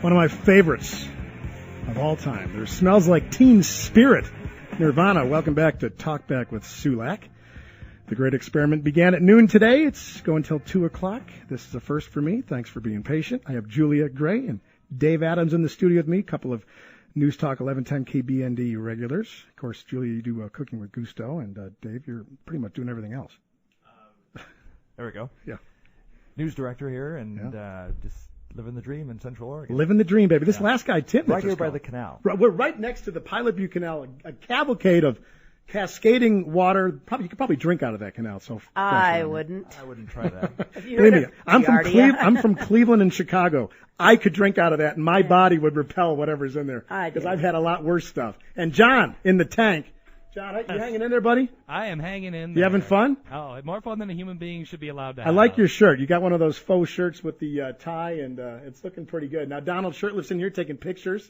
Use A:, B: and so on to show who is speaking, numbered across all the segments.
A: One of my favorites of all time. There smells like Teen Spirit. Nirvana, welcome back to Talk Back with Sulak. The great experiment began at noon today. It's going until 2 o'clock. This is a first for me. Thanks for being patient. I have Julia Gray and Dave Adams in the studio with me, a couple of News Talk 1110 KBND regulars. Of course, Julia, you do Cooking with Gusto, and Dave, you're pretty much doing everything else.
B: There we go.
A: Yeah.
B: News director here, and just living the dream in Central Oregon.
A: Living the dream, baby. This last guy, Tim.
B: Right here by the canal.
A: We're right next to the Pilot Butte Canal, a cavalcade of cascading water. You could probably drink out of that canal. So
C: I wouldn't.
B: I wouldn't try that.
A: Believe me, I'm from Cleveland and Chicago. I could drink out of that, and my body would repel whatever's in there. Because I've had a lot worse stuff. And John, in the tank. John, you hanging in there, buddy?
D: I am hanging in there.
A: You having fun?
D: Oh, more fun than a human being should be allowed to have.
A: I like your shirt. You got one of those faux shirts with the tie, and it's looking pretty good. Now, Donald Shirtless in here taking pictures.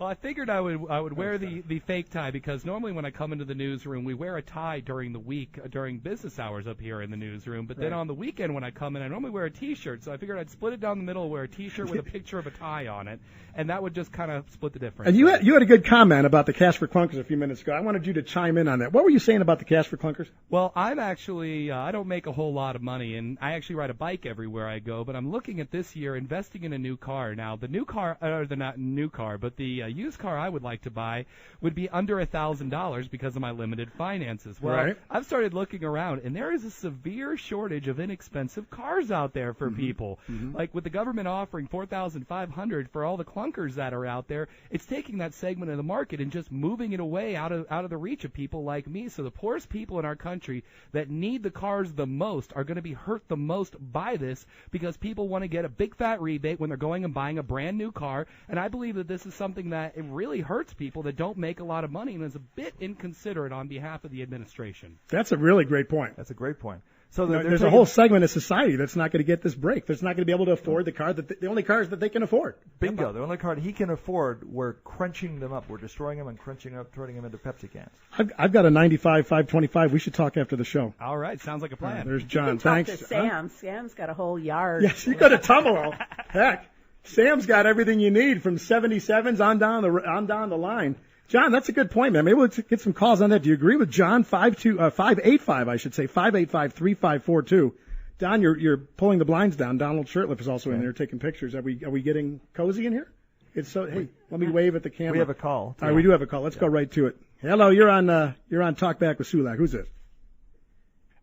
D: Well, I figured I would wear the fake tie because normally when I come into the newsroom, we wear a tie during the week, during business hours up here in the newsroom. But then on the weekend when I come in, I normally wear a T-shirt. So I figured I'd split it down the middle, wear a T-shirt with a picture of a tie on it, and that would just kind of split the difference.
A: And you had a good comment about the Cash for Clunkers a few minutes ago. I wanted you to chime in on that. What were you saying about the Cash for Clunkers?
D: Well, I'm actually I don't make a whole lot of money, and I actually ride a bike everywhere I go. But I'm looking at this year investing in a new car. Now, the new car, or the not new car, but the used car I would like to buy would be under $1,000 because of my limited finances. Well, I've started looking around, and there is a severe shortage of inexpensive cars out there for people. Like with the government offering $4,500 for all the clunkers that are out there, it's taking that segment of the market and just moving it away out of the reach of people like me. So the poorest people in our country that need the cars the most are going to be hurt the most by this because people want to get a big fat rebate when they're going and buying a brand new car. And I believe that this is something that it really hurts people that don't make a lot of money and is a bit inconsiderate on behalf of the administration.
A: That's a really great point.
B: That's a great point. So
A: there's a whole segment of society that's not going to get this break. That's not going to be able to afford the only cars that they can afford.
B: Bingo. The only car he can afford, we're crunching them up. We're destroying them and crunching up, turning them into Pepsi cans.
A: I've got a 95 525. We should talk after the show.
D: All right. Sounds like a plan.
A: There's John.
C: Thanks.
A: Thanks.
C: Sam. Sam's got a whole yard.
A: Yes, you got a tumble. Heck, Sam's got everything you need from 77s on down the line. John, that's a good point, man. Maybe we'll get some calls on that. Do you agree with John? 585, I should say, 585-3542. Don, you're pulling the blinds down. Donald Shirtliff is also in there taking pictures. Are we getting cozy in here? Hey, let me wave at the camera.
B: We have a call.
A: All right, we do have a call. Let's go right to it. Hello, you're on Talk Back with Sulak. Who's this?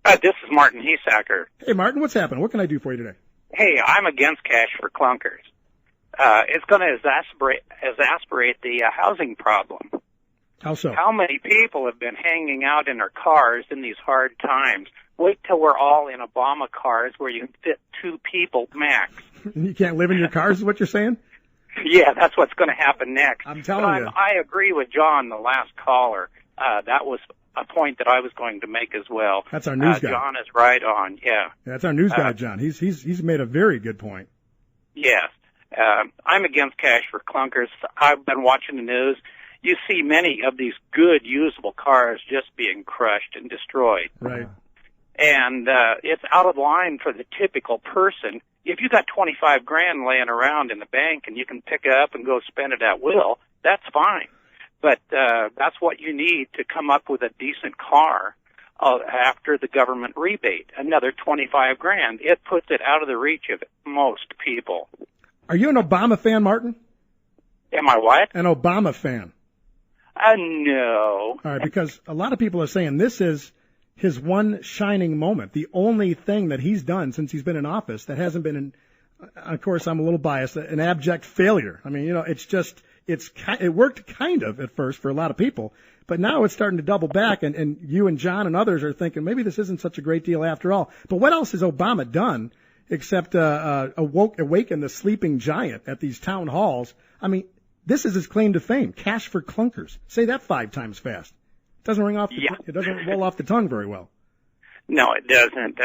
E: This is Martin Hesacker.
A: Hey, Martin, what's happening? What can I do for you today?
E: Hey, I'm against cash for clunkers. It's going to exasperate the housing problem.
A: How so?
E: How many people have been hanging out in their cars in these hard times? Wait till we're all in Obama cars where you can fit 2 people max.
A: You can't live in your cars is what you're saying?
E: Yeah, that's what's going to happen next.
A: I'm telling you.
E: I agree with John, the last caller. That was a point that I was going to make as well.
A: That's our news guy.
E: John is right on, yeah.
A: That's our news guy, John. He's made a very good point.
E: Yes. I'm against cash for clunkers. I've been watching the news. You see many of these good, usable cars just being crushed and destroyed.
A: Right.
E: And it's out of line for the typical person. If you got $25,000 laying around in the bank and you can pick it up and go spend it at will, that's fine. But that's what you need to come up with a decent car after the government rebate. Another $25,000. It puts it out of the reach of most people.
A: Are you an Obama fan, Martin?
E: Am I what?
A: An Obama fan.
E: No.
A: All right, because a lot of people are saying this is his one shining moment, the only thing that he's done since he's been in office that hasn't been, of course, I'm a little biased, an abject failure. I mean, it worked kind of at first for a lot of people, but now it's starting to double back, and you and John and others are thinking maybe this isn't such a great deal after all. But what else has Obama done except awaken the sleeping giant at these town halls? I mean, this is his claim to fame, cash for clunkers. Say that 5 times fast. It doesn't it doesn't roll off the tongue very well.
E: No, it doesn't.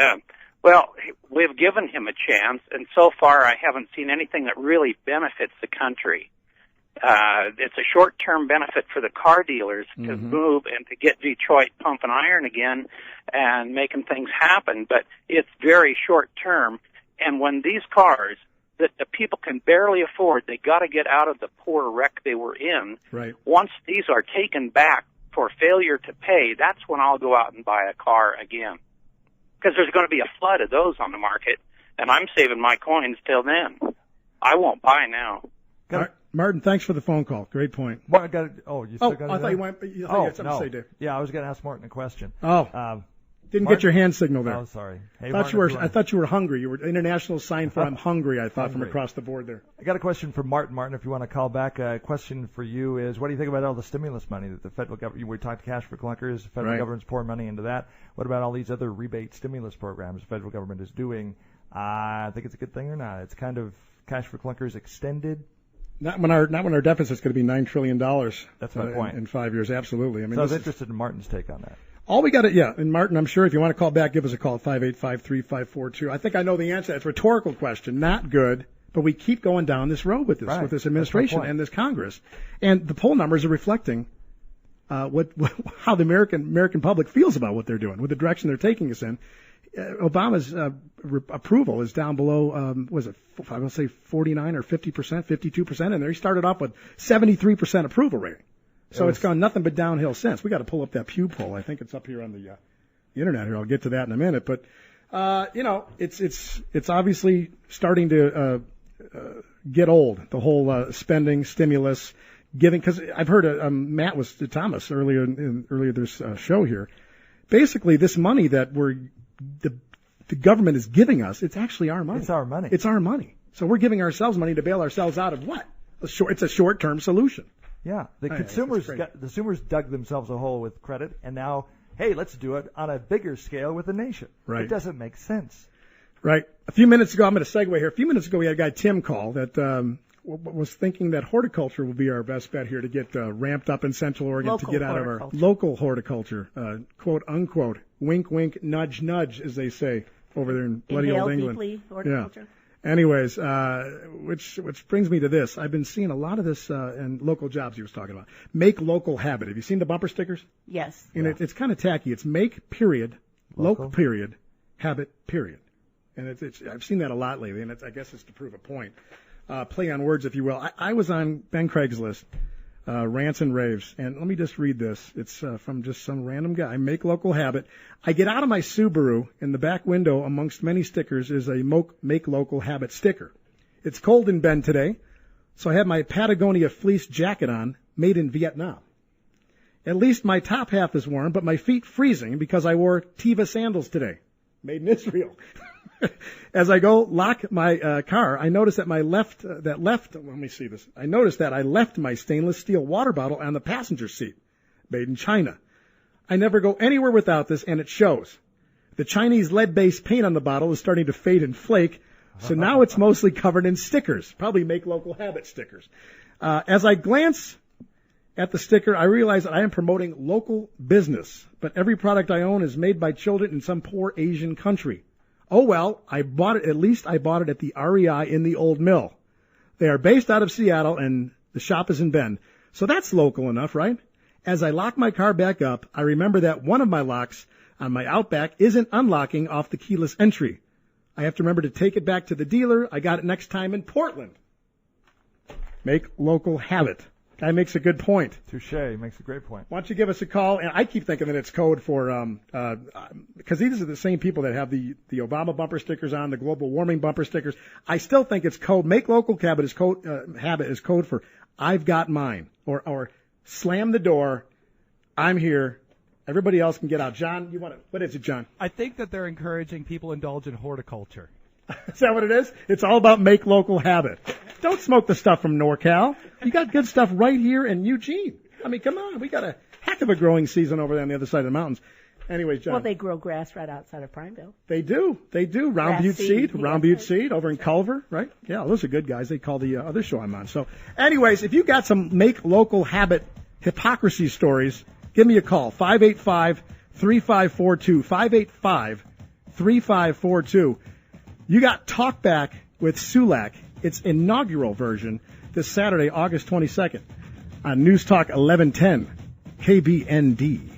E: Well, we've given him a chance, and so far I haven't seen anything that really benefits the country. It's a short-term benefit for the car dealers to move and to get Detroit pumping iron again and making things happen, but it's very short-term. And when these cars that the people can barely afford. They got to get out of the poor wreck they were in.
A: Right.
E: Once these are taken back for failure to pay, that's when I'll go out and buy a car again. Because there's going to be a flood of those on the market, and I'm saving my coins till then. I won't buy now.
A: Martin, thanks for the phone call. Great point.
B: Well, you still got it?
A: I thought you went. You had something to say, Dave.
B: Yeah, I was going to ask Martin a question.
A: Didn't get your hand signal there.
B: Oh, sorry. Hey,
A: I thought you were hungry. You were international sign for I'm hungry, I thought, from across the board there.
B: I got a question for Martin. Martin, if you want to call back, a question for you is, what do you think about all the stimulus money that the federal government, we talked cash for clunkers, the federal government's pouring money into that. What about all these other rebate stimulus programs the federal government is doing? I think it's a good thing or not. It's kind of cash for clunkers extended. Not when our
A: deficit's going to be $9 trillion.
B: That's my point.
A: In 5 years, absolutely. I mean,
B: so I was interested in Martin's take on that.
A: All we got to, and Martin, I'm sure if you want to call back, give us a call at 585-3542. I think I know the answer. It's a rhetorical question. Not good, but we keep going down this road with this administration and this Congress. And the poll numbers are reflecting how the American public feels about what they're doing, with the direction they're taking us in. Obama's approval is down below, I will say 49 or 50%, 52%, and there he started off with 73% approval rating. So it's gone nothing but downhill since. We got to pull up that Pew poll. I think it's up here on the internet here. I'll get to that in a minute. But it's obviously starting to get old. The whole spending, stimulus, giving. Because I've heard Matt was Thomas earlier this show here. Basically, this money that the government is giving us, it's actually our money.
B: It's our money.
A: It's our money. So we're giving ourselves money to bail ourselves out of what? It's a short-term solution.
B: Yeah, the consumers dug themselves a hole with credit, and now, hey, let's do it on a bigger scale with the nation.
A: Right.
B: It doesn't make sense.
A: Right. A few minutes ago, I'm going to segue here. A few minutes ago, we had a guy, Tim, call that was thinking that horticulture will be our best bet here to get ramped up in Central Oregon, to get out of our local horticulture, quote, unquote, wink, wink, nudge, nudge, as they say over there in bloody old England.
C: Deeply, horticulture.
A: Yeah. Anyways, which brings me to this. I've been seeing a lot of this in local jobs he was talking about. Make local habit. Have you seen the bumper stickers?
C: Yes.
A: And it's kind of tacky. It's make period, local period, habit period. And I've seen that a lot lately, and I guess it's to prove a point. Play on words, if you will. I was on Ben Craigslist, rants and raves, and let me just read this. It's from just some random guy. Make local habit. I get out of my Subaru. In the back window, amongst many stickers, is a make local habit sticker. It's cold in Bend today, so I have my Patagonia fleece jacket on, made in Vietnam. At least my top half is warm, but my feet freezing because I wore Teva sandals today, made in Israel. As I go lock my car, I notice that let me see this. I noticed that I left my stainless steel water bottle on the passenger seat, made in China. I never go anywhere without this, and it shows. The Chinese lead-based paint on the bottle is starting to fade and flake, so now it's mostly covered in stickers, probably make local habit stickers. As I glance at the sticker, I realize that I am promoting local business, but every product I own is made by children in some poor Asian country. Oh, well, at least I bought it at the REI in the Old Mill. They are based out of Seattle, and the shop is in Bend. So that's local enough, right? As I lock my car back up, I remember that one of my locks on my Outback isn't unlocking off the keyless entry. I have to remember to take it back to the dealer. I got it next time in Portland. Make local habit. Guy makes a good point.
B: Touché. Makes a great point.
A: Why don't you give us a call? And I keep thinking that it's code for, because these are the same people that have the Obama bumper stickers on, the global warming bumper stickers. I still think it's code. Make local habit is code for I've got mine, or slam the door. I'm here. Everybody else can get out. John, what is it, John?
D: I think that they're encouraging people to indulge in horticulture.
A: Is that what it is? It's all about make local habit. Don't smoke the stuff from NorCal. You got good stuff right here in Eugene. I mean, come on. We got a heck of a growing season over there on the other side of the mountains. Anyways, John.
C: Well, they grow grass right outside of Prineville.
A: They do. Round Butte seed over in Culver, right? Yeah, those are good guys. They call the other show I'm on. So, anyways, if you got some make local habit hypocrisy stories, give me a call. 585-3542. 585-3542. You got Talkback with Sulak, its inaugural version, this Saturday, August 22nd, on News Talk 1110, KBND.